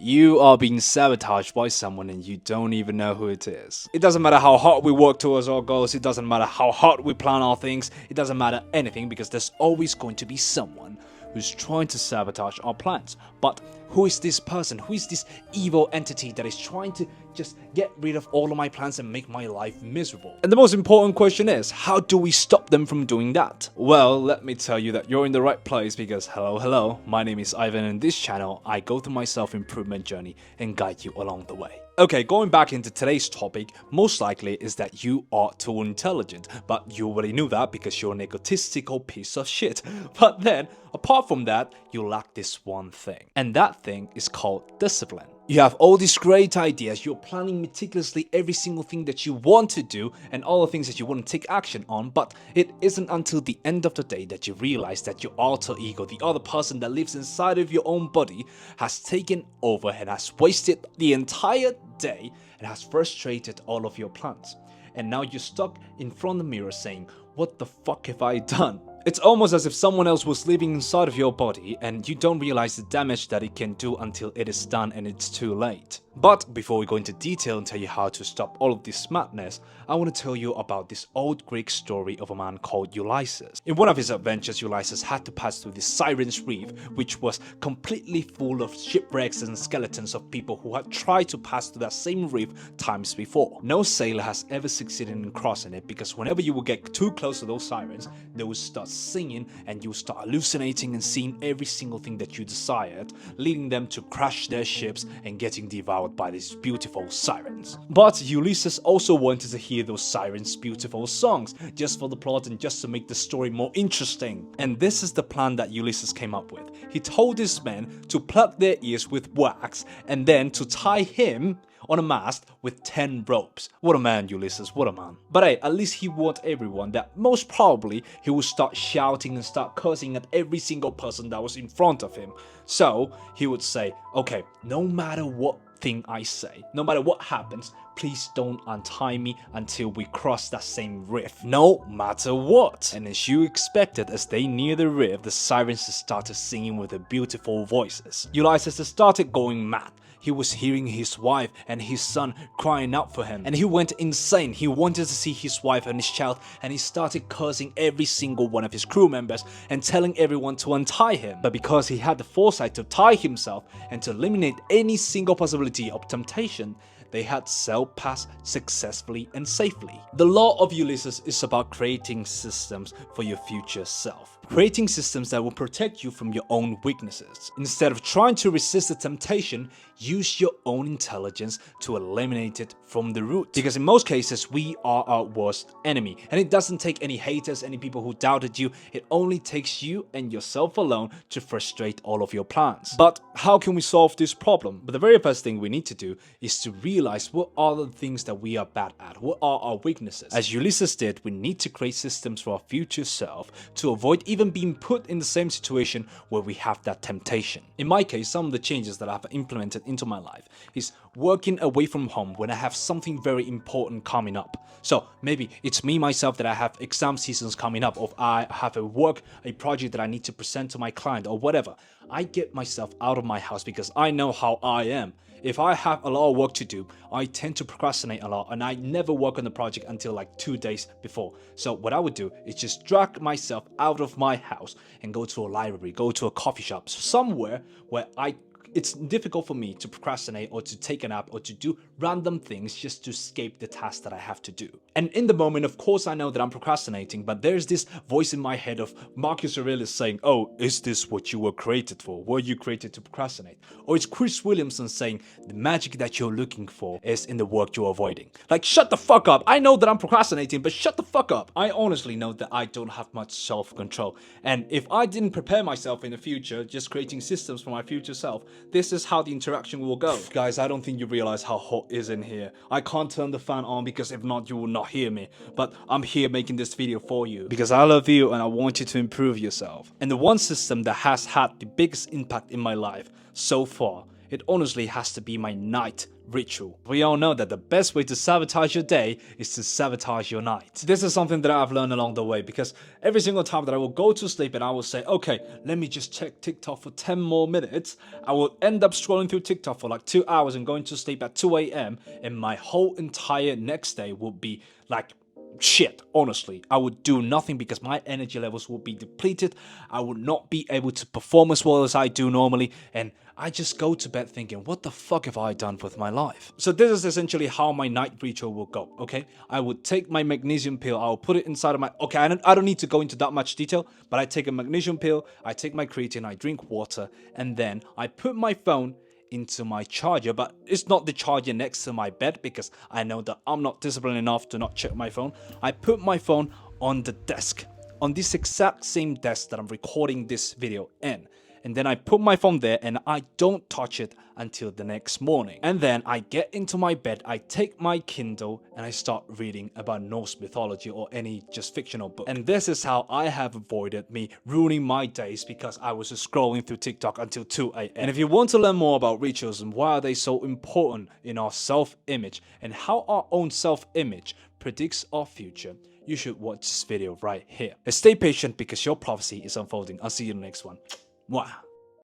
You are being sabotaged by someone and you don't even know who it is. It doesn't matter how hard we work towards our goals, it doesn't matter how hard we plan our things, it doesn't matter anything, because there's always going to be someone who's trying to sabotage our plans. But who is this person? Who is this evil entity that is trying to just get rid of all of my plans and make my life miserable? And the most important question is, how do we stop them from doing that? Well, let me tell you that you're in the right place, because hello, my name is Ivan, and in this channel I go through my self-improvement journey and guide you along the way. Okay, going back into today's topic, most likely is that you are too intelligent, but you already knew that because you're an egotistical piece of shit. But then, apart from that, you lack this one thing, and that thing is called discipline. You have all these great ideas, you're planning meticulously every single thing that you want to do and all the things that you want to take action on, but it isn't until the end of the day that you realize that your alter ego, the other person that lives inside of your own body, has taken over and has wasted the entire day and has frustrated all of your plans. And now you're stuck in front of the mirror saying, what the fuck have I done? It's almost as if someone else was living inside of your body and you don't realize the damage that it can do until it is done and it's too late. But before we go into detail and tell you how to stop all of this madness, I want to tell you about this old Greek story of a man called Ulysses. In one of his adventures, Ulysses had to pass through the Siren's Reef, which was completely full of shipwrecks and skeletons of people who had tried to pass through that same reef times before. No sailor has ever succeeded in crossing it, because whenever you would get too close to those sirens, they would start singing and you would start hallucinating and seeing every single thing that you desired, leading them to crash their ships and getting devoured by these beautiful sirens. But Ulysses also wanted to hear those sirens' beautiful songs, just for the plot and just to make the story more interesting. And this is the plan that Ulysses came up with. He told his men to plug their ears with wax and then to tie him on a mast with 10 ropes. What a man, Ulysses, what a man. But hey, at least he warned everyone that most probably he would start shouting and start cursing at every single person that was in front of him. So he would say, okay, no matter what thing I say, no matter what happens, please don't untie me until we cross that same rift. No matter what. And as you expected, as they near the rift, the sirens started singing with their beautiful voices. Ulysses started going mad. He was hearing his wife and his son crying out for him, and he went insane. He wanted to see his wife and his child, and he started cursing every single one of his crew members and telling everyone to untie him. But because he had the foresight to tie himself and to eliminate any single possibility of temptation, they had sailed past successfully and safely. The law of Ulysses is about creating systems for your future self. Creating systems that will protect you from your own weaknesses. Instead of trying to resist the temptation, use your own intelligence to eliminate it from the root. Because in most cases, we are our worst enemy. And it doesn't take any haters, any people who doubted you. It only takes you and yourself alone to frustrate all of your plans. But how can we solve this problem? But the very first thing we need to do is to realize what are the things that we are bad at. What are our weaknesses? As Ulysses did, we need to create systems for our future self to avoid even being put in the same situation where we have that temptation. In my case, some of the changes that I've implemented into my life is working away from home when I have something very important coming up. So maybe it's me myself that I have exam seasons coming up, or I have a project that I need to present to my client or whatever. I get myself out of my house because I know how I am. If I have a lot of work to do, I tend to procrastinate a lot, and I never work on the project until like 2 days before. So what I would do is just drag myself out of my house and go to a library, go to a coffee shop, somewhere where it's difficult for me to procrastinate or to take a nap or to do random things just to escape the task that I have to do. And in the moment, of course, I know that I'm procrastinating, but there's this voice in my head of Marcus Aurelius saying, oh, is this what you were created for? Were you created to procrastinate? Or it's Chris Williamson saying, the magic that you're looking for is in the work you're avoiding. Like, shut the fuck up. I know that I'm procrastinating, but shut the fuck up. I honestly know that I don't have much self-control. And if I didn't prepare myself in the future, just creating systems for my future self, this is how the interaction will go. Guys, I don't think you realize how hot it is in here. I can't turn the fan on because if not, you will not hear me. But I'm here making this video for you because I love you and I want you to improve yourself. And the one system that has had the biggest impact in my life so far it honestly has to be my night ritual. We all know that the best way to sabotage your day is to sabotage your night. This is something that I've learned along the way, because every single time that I will go to sleep and I will say, okay, let me just check TikTok for 10 more minutes, I will end up scrolling through TikTok for like 2 hours and going to sleep at 2 a.m. and my whole entire next day will be like shit. Honestly, I would do nothing because my energy levels would be depleted. I would not be able to perform as well as I do normally, and I just go to bed thinking, what the fuck have I done with my life? So this is essentially how my night ritual will go, okay? I would take my magnesium pill, I'll put it inside of my... Okay, I don't need to go into that much detail, but I take a magnesium pill, I take my creatine, I drink water, and then I put my phone into my charger, but it's not the charger next to my bed because I know that I'm not disciplined enough to not check my phone. I put my phone on the desk, on this exact same desk that I'm recording this video in. And then I put my phone there and I don't touch it until the next morning. And then I get into my bed, I take my Kindle and I start reading about Norse mythology or any just fictional book. And this is how I have avoided me ruining my days because I was just scrolling through TikTok until 2 a.m. And if you want to learn more about rituals and why are they so important in our self-image and how our own self-image predicts our future, you should watch this video right here. And stay patient because your prophecy is unfolding. I'll see you in the next one. Mwah.